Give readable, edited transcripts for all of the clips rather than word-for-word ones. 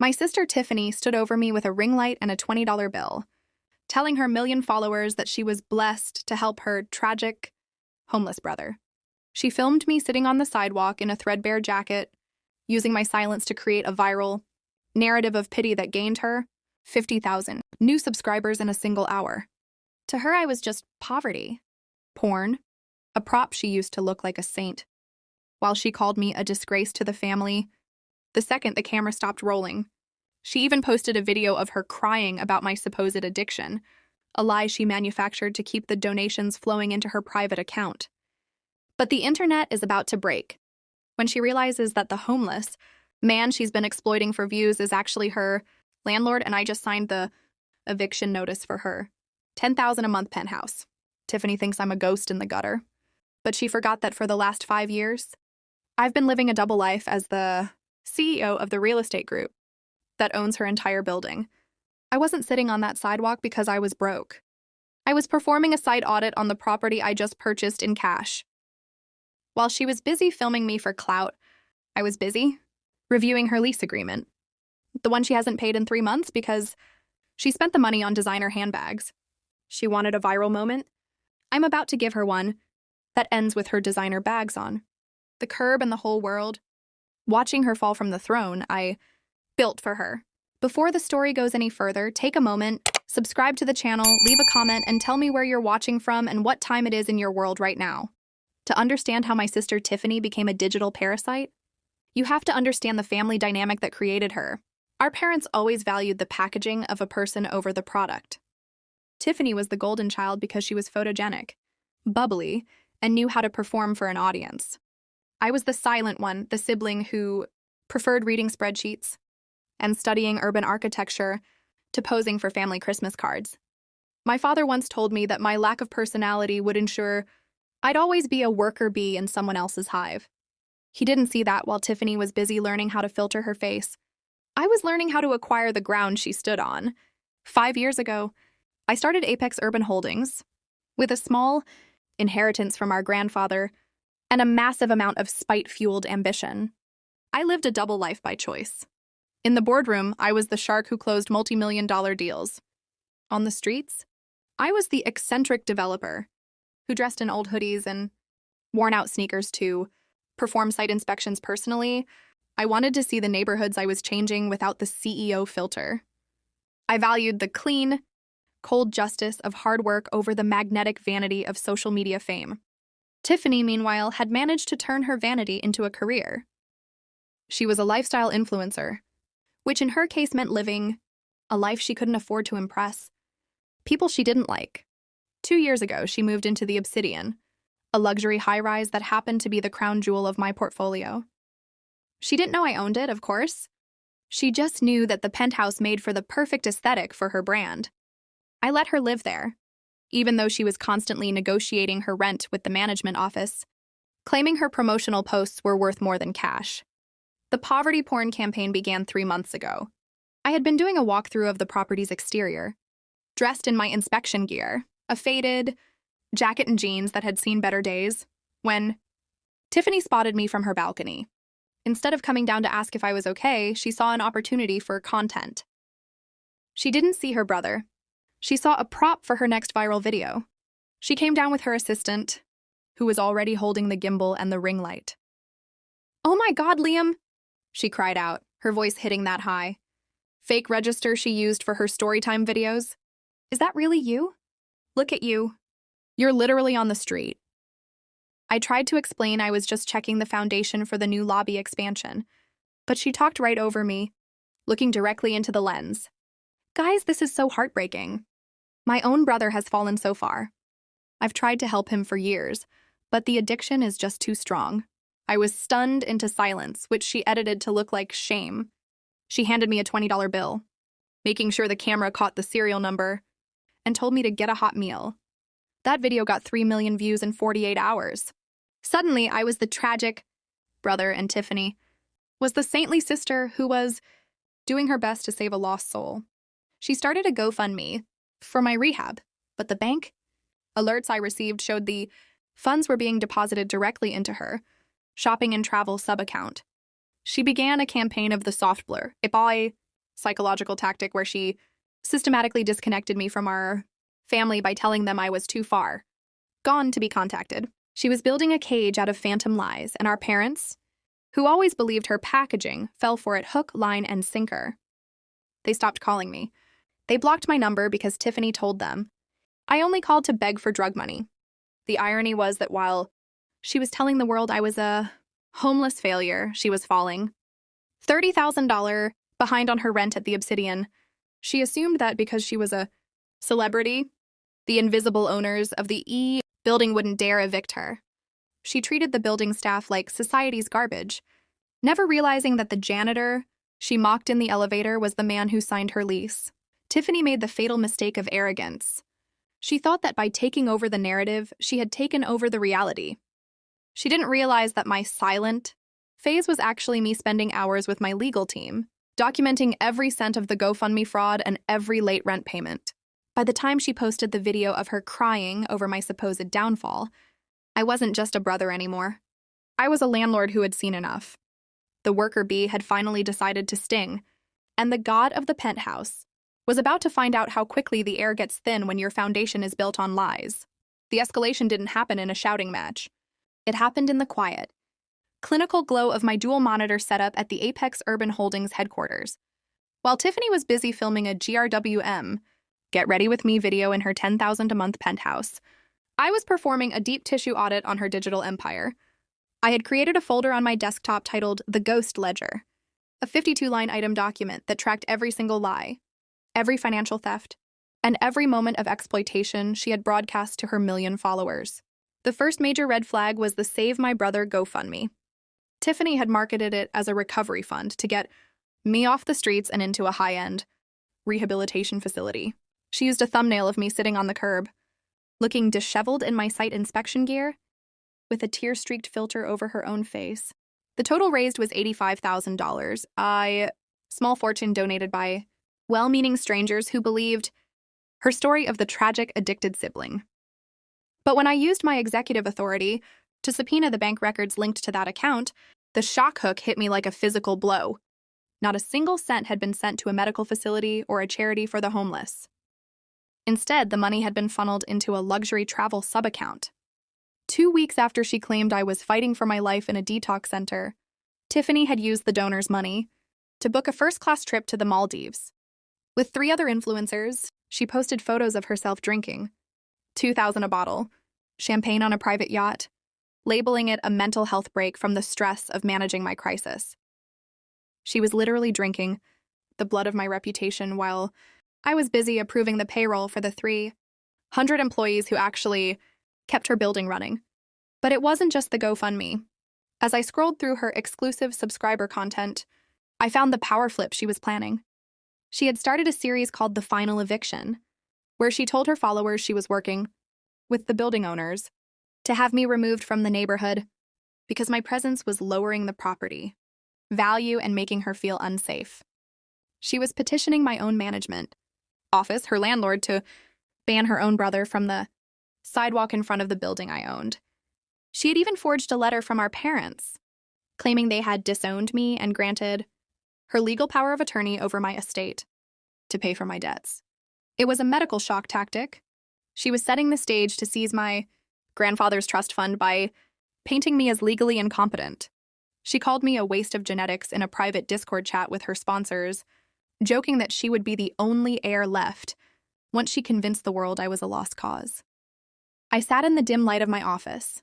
My sister Tiffany stood over me with a ring light and a $20 bill, telling her million followers that she was blessed to help her tragic, homeless brother. She filmed me sitting on the sidewalk in a threadbare jacket, using my silence to create a viral narrative of pity that gained her 50,000 new subscribers in a single hour. To her, I was just poverty, porn, a prop she used to look like a saint, while she called me a disgrace to the family the second the camera stopped rolling. She even posted a video of her crying about my supposed addiction, a lie she manufactured to keep the donations flowing into her private account. But the internet is about to break when she realizes that the homeless man she's been exploiting for views is actually her landlord, and I just signed the eviction notice for her. $10,000 a month penthouse. Tiffany thinks I'm a ghost in the gutter. But she forgot that for the last 5 years, I've been living a double life as the CEO of the real estate group that owns her entire building. I wasn't sitting on that sidewalk because I was broke. I was performing a site audit on the property I just purchased in cash. While she was busy filming me for clout, I was busy reviewing her lease agreement. The one she hasn't paid in 3 months because she spent the money on designer handbags. She wanted a viral moment. I'm about to give her one that ends with her designer bags on. The curb and the whole world. Watching her fall from the throne, I built for her. Before the story goes any further, take a moment, subscribe to the channel, leave a comment, and tell me where you're watching from and what time it is in your world right now. To understand how my sister Tiffany became a digital parasite, you have to understand the family dynamic that created her. Our parents always valued the packaging of a person over the product. Tiffany was the golden child because she was photogenic, bubbly, and knew how to perform for an audience. I was the silent one, the sibling who preferred reading spreadsheets and studying urban architecture to posing for family Christmas cards. My father once told me that my lack of personality would ensure I'd always be a worker bee in someone else's hive. He didn't see that while Tiffany was busy learning how to filter her face. I was learning how to acquire the ground she stood on. 5 years ago, I started Apex Urban Holdings with a small inheritance from our grandfather and a massive amount of spite-fueled ambition. I lived a double life by choice. In the boardroom, I was the shark who closed multi-million-dollar deals. On the streets, I was the eccentric developer who dressed in old hoodies and worn-out sneakers to perform site inspections personally. I wanted to see the neighborhoods I was changing without the CEO filter. I valued the clean, cold justice of hard work over the magnetic vanity of social media fame. Tiffany, meanwhile, had managed to turn her vanity into a career. She was a lifestyle influencer, which in her case meant living a life she couldn't afford to impress people she didn't like. 2 years ago, she moved into the Obsidian, a luxury high-rise that happened to be the crown jewel of my portfolio. She didn't know I owned it, of course. She just knew that the penthouse made for the perfect aesthetic for her brand. I let her live there, even though she was constantly negotiating her rent with the management office, claiming her promotional posts were worth more than cash. The poverty porn campaign began 3 months ago. I had been doing a walkthrough of the property's exterior, dressed in my inspection gear, a faded jacket and jeans that had seen better days, when Tiffany spotted me from her balcony. Instead of coming down to ask if I was okay, she saw an opportunity for content. She didn't see her brother. She saw a prop for her next viral video. She came down with her assistant, who was already holding the gimbal and the ring light. "Oh my God, Liam!" she cried out, her voice hitting that high. "Fake register she used for her storytime videos? Is that really you? Look at you. You're literally on the street." I tried to explain I was just checking the foundation for the new lobby expansion, but she talked right over me, looking directly into the lens. "Guys, this is so heartbreaking. My own brother has fallen so far. I've tried to help him for years, but the addiction is just too strong." I was stunned into silence, which she edited to look like shame. She handed me a $20 bill, making sure the camera caught the serial number, and told me to get a hot meal. That video got 3 million views in 48 hours. Suddenly, I was the tragic brother, and Tiffany was the saintly sister who was doing her best to save a lost soul. She started a GoFundMe for my rehab, but the bank alerts I received showed the funds were being deposited directly into her shopping and travel sub-account. She began a campaign of the soft blur. If I psychological tactic where she systematically disconnected me from our family by telling them I was too far gone to be contacted. She was building a cage out of phantom lies, and our parents, who always believed her packaging, fell for it hook, line, and sinker. They stopped calling me. They blocked my number because Tiffany told them I only called to beg for drug money. The irony was that while she was telling the world I was a homeless failure, she was falling $30,000 behind on her rent at the Obsidian. She assumed that because she was a celebrity, the invisible owners of the building wouldn't dare evict her. She treated the building staff like society's garbage, never realizing that the janitor she mocked in the elevator was the man who signed her lease. Tiffany made the fatal mistake of arrogance. She thought that by taking over the narrative, she had taken over the reality. She didn't realize that my silent phase was actually me spending hours with my legal team, documenting every cent of the GoFundMe fraud and every late rent payment. By the time she posted the video of her crying over my supposed downfall, I wasn't just a brother anymore. I was a landlord who had seen enough. The worker bee had finally decided to sting, and the god of the penthouse was about to find out how quickly the air gets thin when your foundation is built on lies. The escalation didn't happen in a shouting match. It happened in the quiet, clinical glow of my dual monitor setup at the Apex Urban Holdings headquarters. While Tiffany was busy filming a GRWM, Get Ready With Me video in her $10,000 a month penthouse, I was performing a deep tissue audit on her digital empire. I had created a folder on my desktop titled The Ghost Ledger, a 52-line item document that tracked every single lie, every financial theft, and every moment of exploitation she had broadcast to her million followers. The first major red flag was the Save My Brother GoFundMe. Tiffany had marketed it as a recovery fund to get me off the streets and into a high-end rehabilitation facility. She used a thumbnail of me sitting on the curb, looking disheveled in my site inspection gear, with a tear-streaked filter over her own face. The total raised was $85,000, a small fortune donated by well-meaning strangers who believed her story of the tragic addicted sibling. But when I used my executive authority to subpoena the bank records linked to that account, the shock hook hit me like a physical blow. Not a single cent had been sent to a medical facility or a charity for the homeless. Instead, the money had been funneled into a luxury travel sub-account. 2 weeks after she claimed I was fighting for my life in a detox center, Tiffany had used the donor's money to book a first-class trip to the Maldives. With 3 other influencers, she posted photos of herself drinking, $2,000 a bottle, champagne on a private yacht, labeling it a mental health break from the stress of managing my crisis. She was literally drinking the blood of my reputation while I was busy approving the payroll for the 300 employees who actually kept her building running. But it wasn't just the GoFundMe. As I scrolled through her exclusive subscriber content, I found the power flip she was planning. She had started a series called The Final Eviction, where she told her followers she was working with the building owners to have me removed from the neighborhood because my presence was lowering the property value and making her feel unsafe. She was petitioning my own management office, her landlord, to ban her own brother from the sidewalk in front of the building I owned. She had even forged a letter from our parents, claiming they had disowned me and granted her legal power of attorney over my estate to pay for my debts. It was a medical shock tactic. She was setting the stage to seize my grandfather's trust fund by painting me as legally incompetent. She called me a waste of genetics in a private Discord chat with her sponsors, joking that she would be the only heir left once she convinced the world I was a lost cause. I sat in the dim light of my office,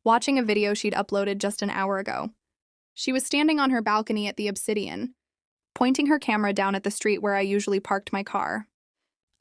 watching a video she'd uploaded just an hour ago. She was standing on her balcony at the Obsidian, pointing her camera down at the street where I usually parked my car.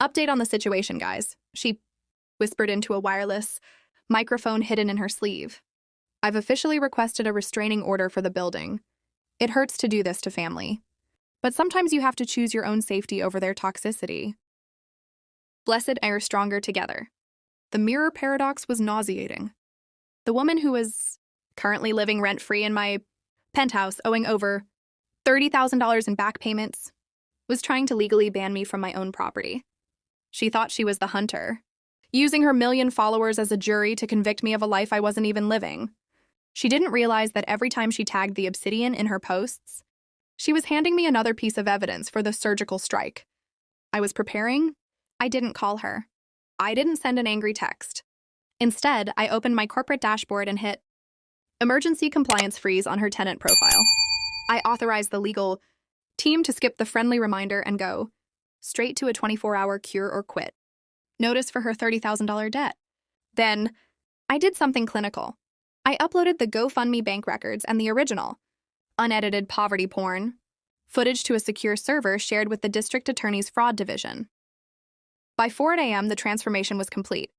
"Update on the situation, guys," she whispered into a wireless microphone hidden in her sleeve. "I've officially requested a restraining order for the building. It hurts to do this to family, but sometimes you have to choose your own safety over their toxicity. Blessed are stronger together." The mirror paradox was nauseating. The woman who was currently living rent-free in my penthouse, owing over $30,000 in back payments, was trying to legally ban me from my own property. She thought she was the hunter, using her million followers as a jury to convict me of a life I wasn't even living. She didn't realize that every time she tagged the Obsidian in her posts, She was handing me another piece of evidence for the surgical strike. I was preparing. I didn't call her. I didn't send an angry text. Instead, I opened my corporate dashboard and hit emergency compliance freeze on her tenant profile. I authorized the legal team to skip the friendly reminder and go straight to a 24-hour cure or quit. Notice for her $30,000 debt. Then, I did something clinical. I uploaded the GoFundMe bank records and the original, unedited poverty porn, footage to a secure server shared with the district attorney's fraud division. By 4 a.m., the transformation was complete.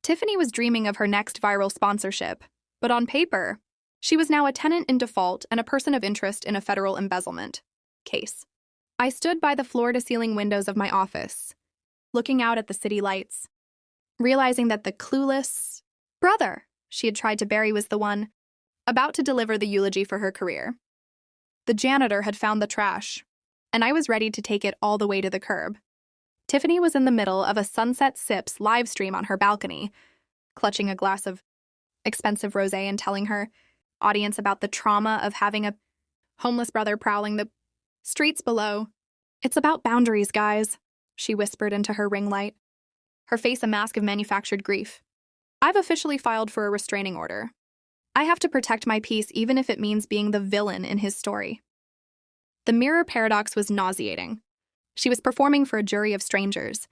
Tiffany was dreaming of her next viral sponsorship, but on paper, she was now a tenant in default and a person of interest in a federal embezzlement case. I stood by the floor-to-ceiling windows of my office, looking out at the city lights, realizing that the clueless brother she had tried to bury was the one about to deliver the eulogy for her career. The janitor had found the trash, and I was ready to take it all the way to the curb. Tiffany was in the middle of a Sunset Sips live stream on her balcony, clutching a glass of expensive rosé and telling her audience about the trauma of having a homeless brother prowling the streets below. "It's about boundaries, guys," she whispered into her ring light, her face a mask of manufactured grief. "I've officially filed for a restraining order. I have to protect my peace even if it means being the villain in his story." The mirror paradox was nauseating. She was performing for a jury of strangers,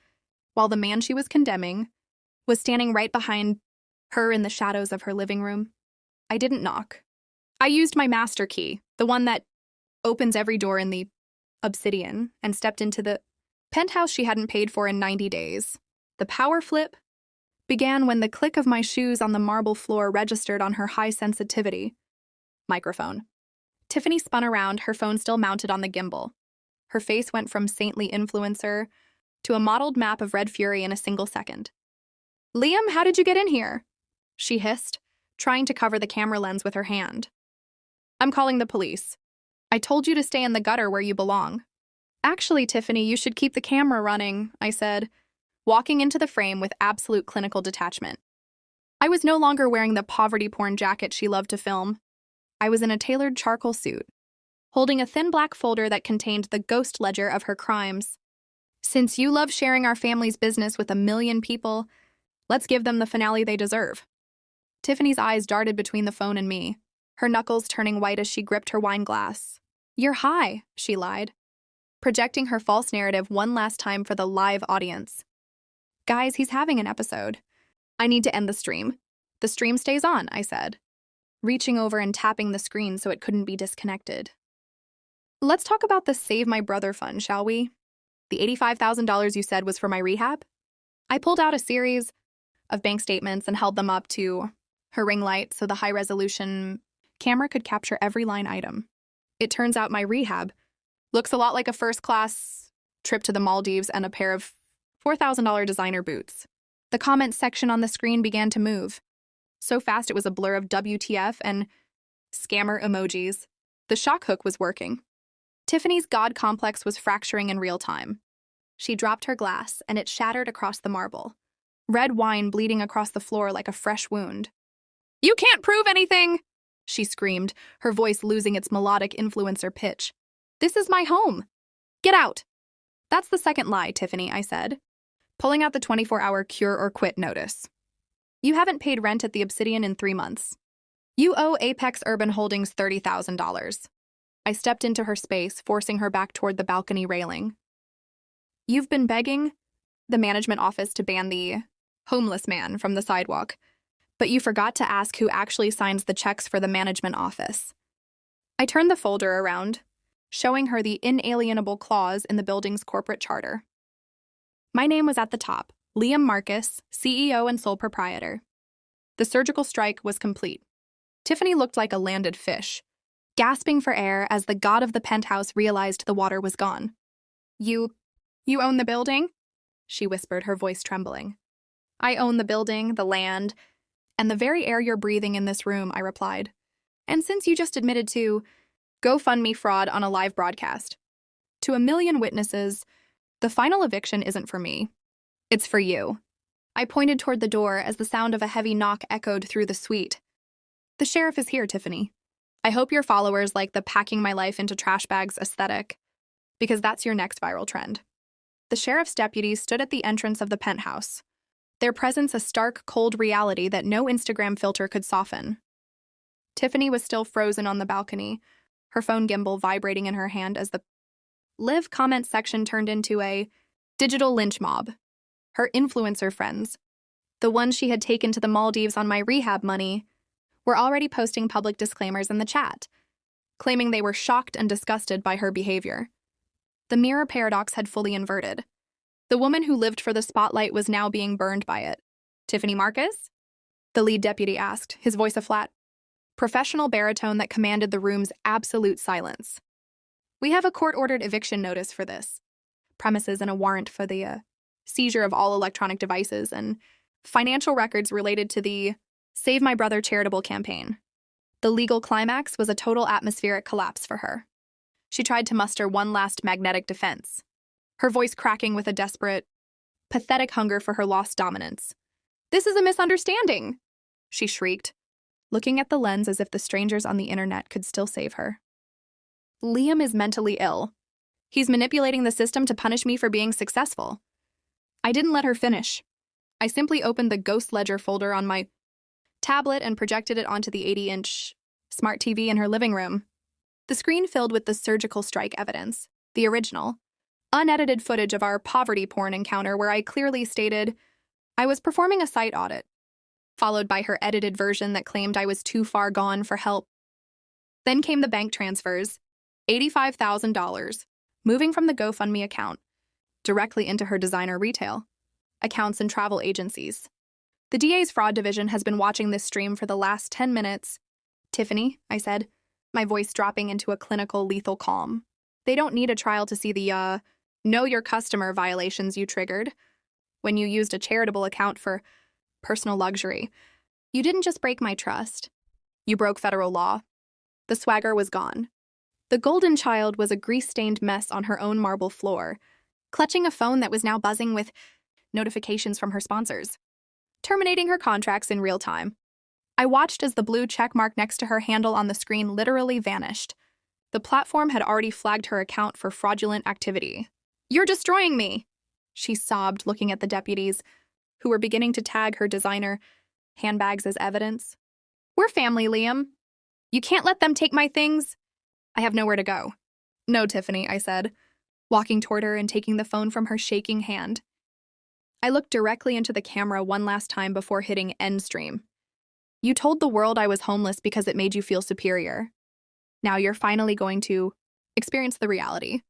while the man she was condemning was standing right behind her in the shadows of her living room. I didn't knock. I used my master key, the one that opens every door in the obsidian, and stepped into the penthouse she hadn't paid for in 90 days. The power flip began when the click of my shoes on the marble floor registered on her high sensitivity microphone. Tiffany spun around, her phone still mounted on the gimbal. Her face went from saintly influencer to a mottled map of red fury in a single second. "Liam, how did you get in here?" she hissed, trying to cover the camera lens with her hand. "I'm calling the police. I told you to stay in the gutter where you belong." "Actually, Tiffany, you should keep the camera running," I said, walking into the frame with absolute clinical detachment. I was no longer wearing the poverty porn jacket she loved to film. I was in a tailored charcoal suit, holding a thin black folder that contained the ghost ledger of her crimes. "Since you love sharing our family's business with 1 million people, let's give them the finale they deserve." Tiffany's eyes darted between the phone and me, her knuckles turning white as she gripped her wine glass. "You're high," she lied, projecting her false narrative one last time for the live audience. "Guys, he's having an episode. I need to end the stream." "The stream stays on," I said, reaching over and tapping the screen so it couldn't be disconnected. "Let's talk about the Save My Brother fund, shall we? The $85,000 you said was for my rehab?" I pulled out a series of bank statements and held them up to her ring light so the high-resolution camera could capture every line item. It turns out my rehab looks a lot like a first-class trip to the Maldives and a pair of $4,000 designer boots. The comments section on the screen began to move. So fast it was a blur of WTF and scammer emojis. The shock hook was working. Tiffany's God complex was fracturing in real time. She dropped her glass, and it shattered across the marble, red wine bleeding across the floor like a fresh wound. "You can't prove anything!" she screamed, her voice losing its melodic influencer pitch. "This is my home. Get out." "That's the second lie, Tiffany," I said, pulling out the 24-hour cure or quit notice. "You haven't paid rent at the Obsidian in 3 months. You owe Apex Urban Holdings $30,000. I stepped into her space, forcing her back toward the balcony railing. "You've been begging the management office to ban the homeless man from the sidewalk, but you forgot to ask who actually signs the checks for the management office." I turned the folder around, showing her the inalienable clause in the building's corporate charter. My name was at the top, Liam Marcus, CEO and sole proprietor. The surgical strike was complete. Tiffany looked like a landed fish, gasping for air as the god of the penthouse realized the water was gone. You own the building?" she whispered, her voice trembling. "I own the building, the land, and the very air you're breathing in this room," I replied. "And since you just admitted to GoFundMe fraud on a live broadcast to 1 million witnesses, the final eviction isn't for me. It's for you." I pointed toward the door as the sound of a heavy knock echoed through the suite. "The sheriff is here, Tiffany." I hope your followers like the packing my life into trash bags aesthetic, because that's your next viral trend. The sheriff's deputies stood at the entrance of the penthouse, their presence a stark, cold reality that no Instagram filter could soften. Tiffany was still frozen on the balcony, her phone gimbal vibrating in her hand as the live comment section turned into a digital lynch mob. Her influencer friends, the ones she had taken to the Maldives on my rehab money, were already posting public disclaimers in the chat, claiming they were shocked and disgusted by her behavior. The mirror paradox had fully inverted. The woman who lived for the spotlight was now being burned by it. Tiffany Marcus? The lead deputy asked, his voice a flat, professional baritone that commanded the room's absolute silence. We have a court-ordered eviction notice for this premises and a warrant for the seizure of all electronic devices and financial records related to the Save My Brother charitable campaign. The legal climax was a total atmospheric collapse for her. She tried to muster one last magnetic defense, her voice cracking with a desperate, pathetic hunger for her lost dominance. This is a misunderstanding, she shrieked, looking at the lens as if the strangers on the internet could still save her. Liam is mentally ill. He's manipulating the system to punish me for being successful. I didn't let her finish. I simply opened the Ghost Ledger folder on my tablet and projected it onto the 80-inch smart TV in her living room. The screen filled with the surgical strike evidence, the original, unedited footage of our poverty porn encounter where I clearly stated I was performing a site audit, followed by her edited version that claimed I was too far gone for help. Then came the bank transfers, $85,000, moving from the GoFundMe account directly into her designer retail accounts and travel agencies. The DA's fraud division has been watching this stream for the last 10 minutes. Tiffany, I said, my voice dropping into a clinical, lethal calm. They don't need a trial to see the, know your customer violations you triggered when you used a charitable account for personal luxury. You didn't just break my trust. You broke federal law. The swagger was gone. The golden child was a grease-stained mess on her own marble floor, clutching a phone that was now buzzing with notifications from her sponsors, terminating her contracts in real time. I watched as the blue check mark next to her handle on the screen literally vanished. The platform had already flagged her account for fraudulent activity. You're destroying me, she sobbed, looking at the deputies, who were beginning to tag her designer handbags as evidence. We're family, Liam. You can't let them take my things. I have nowhere to go. No, Tiffany, I said, walking toward her and taking the phone from her shaking hand. I looked directly into the camera one last time before hitting end stream. You told the world I was homeless because it made you feel superior. Now you're finally going to experience the reality.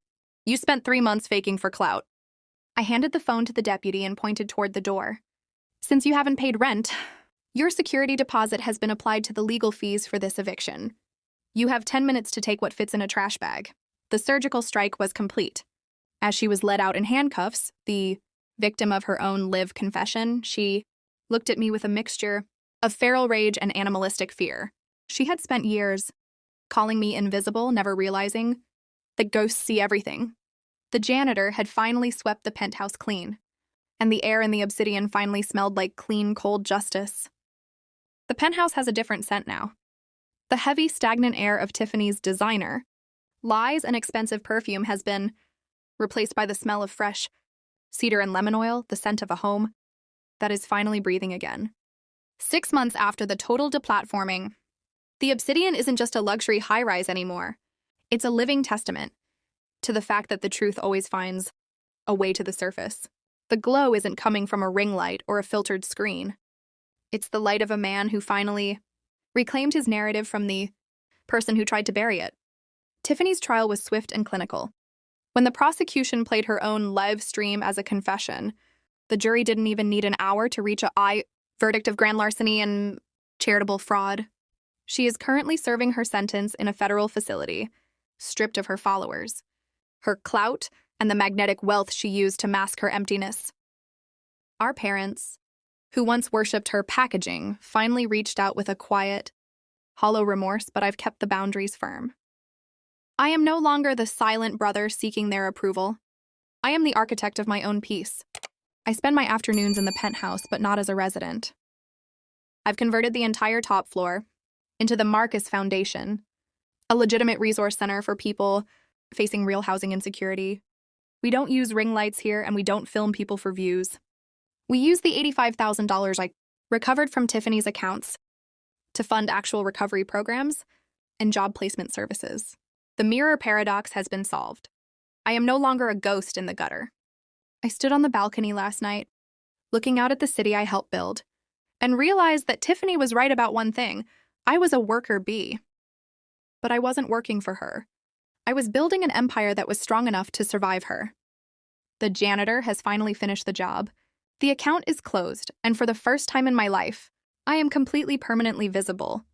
You spent 3 months faking for clout. I handed the phone to the deputy and pointed toward the door. Since you haven't paid rent, your security deposit has been applied to the legal fees for this eviction. You have 10 minutes to take what fits in a trash bag. The surgical strike was complete. As she was led out in handcuffs, the victim of her own live confession, she looked at me with a mixture of feral rage and animalistic fear. She had spent years calling me invisible, never realizing that ghosts see everything. The janitor had finally swept the penthouse clean, and the air in the obsidian finally smelled like clean, cold justice. The penthouse has a different scent now. The heavy, stagnant air of Tiffany's designer, lies and expensive perfume has been replaced by the smell of fresh cedar and lemon oil, the scent of a home that is finally breathing again. 6 months after the total deplatforming, the obsidian isn't just a luxury high-rise anymore. It's a living testament to the fact that the truth always finds a way to the surface. The glow isn't coming from a ring light or a filtered screen. It's the light of a man who finally reclaimed his narrative from the person who tried to bury it. Tiffany's trial was swift and clinical. When the prosecution played her own live stream as a confession, the jury didn't even need an hour to reach a verdict of grand larceny and charitable fraud. She is currently serving her sentence in a federal facility, stripped of her followers, her clout, and the magnetic wealth she used to mask her emptiness. Our parents, who once worshipped her packaging, finally reached out with a quiet, hollow remorse, but I've kept the boundaries firm. I am no longer the silent brother seeking their approval. I am the architect of my own peace. I spend my afternoons in the penthouse, but not as a resident. I've converted the entire top floor into the Marcus Foundation, a legitimate resource center for people facing real housing insecurity. We don't use ring lights here, and we don't film people for views. We use the $85,000 I recovered from Tiffany's accounts to fund actual recovery programs and job placement services. The mirror paradox has been solved. I am no longer a ghost in the gutter. I stood on the balcony last night, looking out at the city I helped build, and realized that Tiffany was right about one thing. I was a worker bee. But I wasn't working for her. I was building an empire that was strong enough to survive her. The janitor has finally finished the job. The account is closed, and for the first time in my life, I am completely permanently visible.